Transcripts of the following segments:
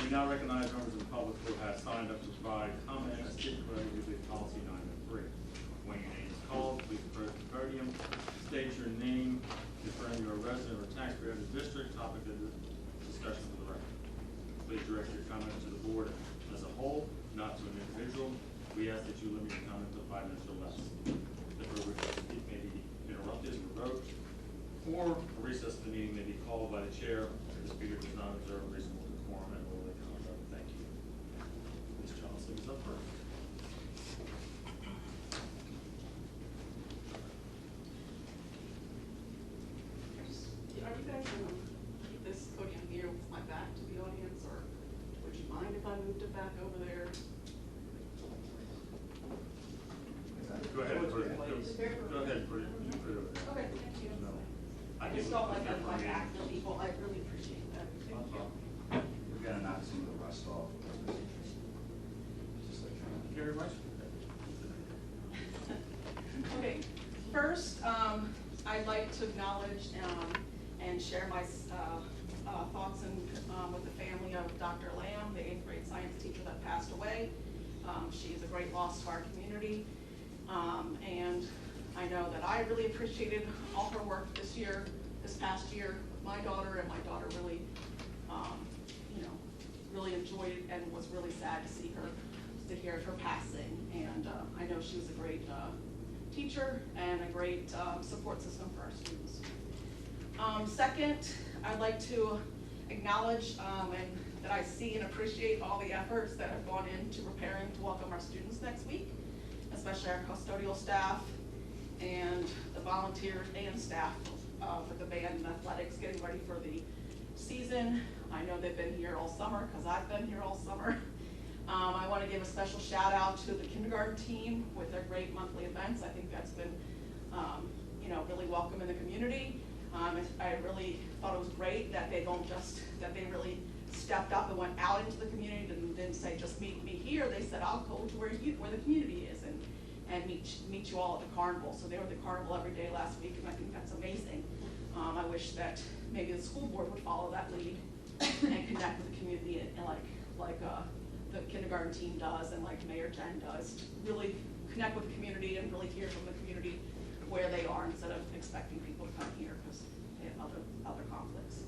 We now recognize members of the public who have signed up to provide comment as stipulated with policy 903. When your name is called, please approach the podium, state your name, confirm you're a resident or taxpayer of the district, topic of the discussion for the record. Please direct your comment to the board as a whole, not to an individual. We ask that you limit your comment to 5 minutes or less. The privilege to speak may be interrupted, revoked, or a recess of the meeting may be called by the chair if the speaker does not observe reasonable decorum and orderly conduct. Thank you. Ms. Johnson is up first. Are you guys going to keep this podium here with my back to the audience, or would you mind if I moved it back over there? Go ahead and put it. Go ahead and put it. You put it over there. Okay, thank you. No. I just don't like having my back to people. I really appreciate that. Thank you. We're gonna knock some of the rust off. Just like Thank you very much. Okay, first, I'd like to acknowledge and share my thoughts with the family of Dr. Lamb, the 8th grade science teacher that passed away. She is a great loss to our community. And I know that I really appreciated all her work this past year with my daughter, and my daughter really, really enjoyed it and was really sad to hear her passing. And I know she was a great teacher and a great support system for our students. Second, I'd like to acknowledge and that I see and appreciate all the efforts that have gone into preparing to welcome our students next week, especially our custodial staff and the volunteers and staff for the band and athletics getting ready for the season. I know they've been here all summer because I've been here all summer. I want to give a special shout out to the kindergarten team with their great monthly events. I think that's been really welcome in the community. I really thought it was great that they they really stepped up and went out into the community and didn't say just meet me here. They said I'll go to where the community is and meet you all at the carnival. So they were at the carnival every day last week, and I think that's amazing. I wish that maybe the school board would follow that lead and connect with the community and like the kindergarten team does and like Mayor Jen does, really connect with the community and really hear from the community where they are instead of expecting people to come here because they have other conflicts.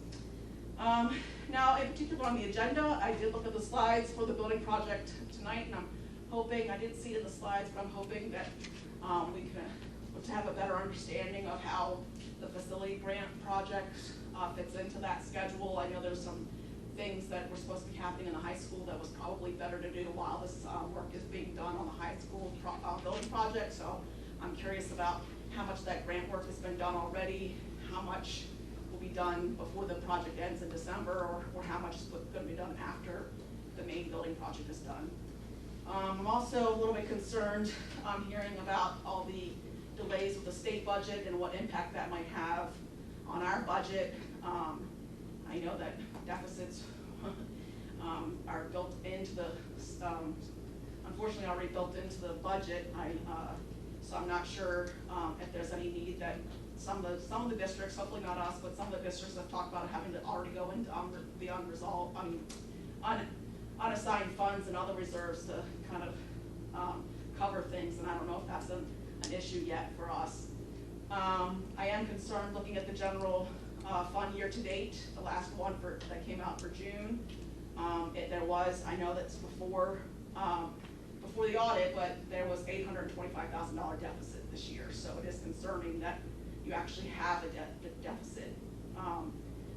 Now, in particular on the agenda, I did look at the slides for the building project tonight, and I'm hoping, I didn't see it in the slides, but I'm hoping that we can have a better understanding of how the facility grant project fits into that schedule. I know there's some things that were supposed to be happening in the high school that was probably better to do while this work is being done on the high school building project. So I'm curious about how much that grant work has been done already, how much will be done before the project ends in December, or how much is going to be done after the main building project is done. I'm also a little bit concerned hearing about all the delays with the state budget and what impact that might have on our budget. I know that deficits are built into the, unfortunately already built into the budget. So I'm not sure if there's any need that some of the districts, hopefully not us, but some of the districts have talked about having to already go into the unresolved, unassigned funds and other reserves to kind of cover things, and I don't know if that's an issue yet for us. I am concerned looking at the general fund year to date, the last one that came out for June. There was, I know that's before the audit, but there was $825,000 deficit this year, so it is concerning that you actually have a deficit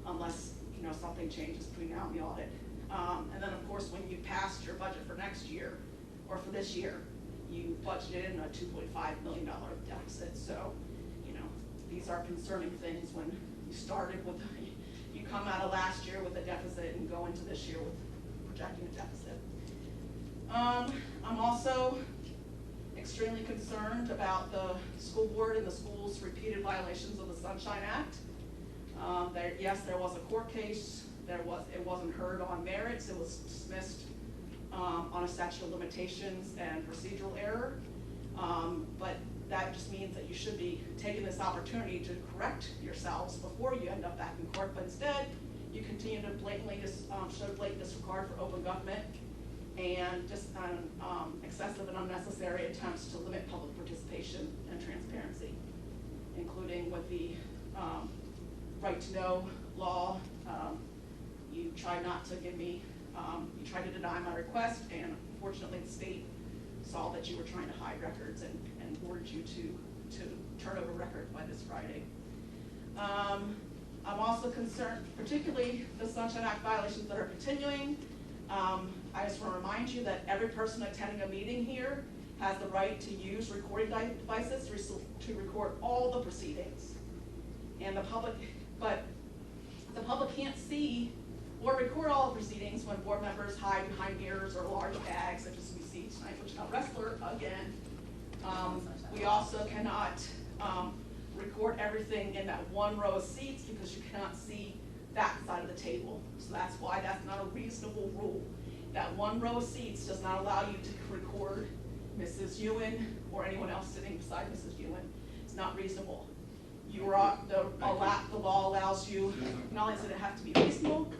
unless something changes between now and the audit. And then of course when you passed your budget for next year, or for this year, you budgeted in a $2.5 million deficit. So, these are concerning things when you started with, you come out of last year with a deficit and go into this year with projecting a deficit. I'm also extremely concerned about the school board and the school's repeated violations of the Sunshine Act. Yes, there was a court case. It wasn't heard on merits. It was dismissed on a statute of limitations and procedural error. But that just means that you should be taking this opportunity to correct yourselves before you end up back in court. But instead, You continue to blatantly show blatant disregard for open government and just excessive and unnecessary attempts to limit public participation and transparency, including with the right to know law. You tried not to give me, you tried to deny my request, and unfortunately the state saw that you were trying to hide records and ordered you to turn over records by this Friday. I'm also concerned, particularly the Sunshine Act violations that are continuing. I just want to remind you that every person attending a meeting here has the right to use recording devices to record all the proceedings. And the public, but the public can't see or record all the proceedings when board members hide behind mirrors or large bags, such as we see tonight, which got wrestler again. We also cannot record everything in that one row of seats because you cannot see that side of the table. So that's why that's not a reasonable rule. That one row of seats does not allow you to record Mrs. Ewan or anyone else sitting beside Mrs. Ewan. It's not reasonable. The law allows you, not only does it have to be reasonable,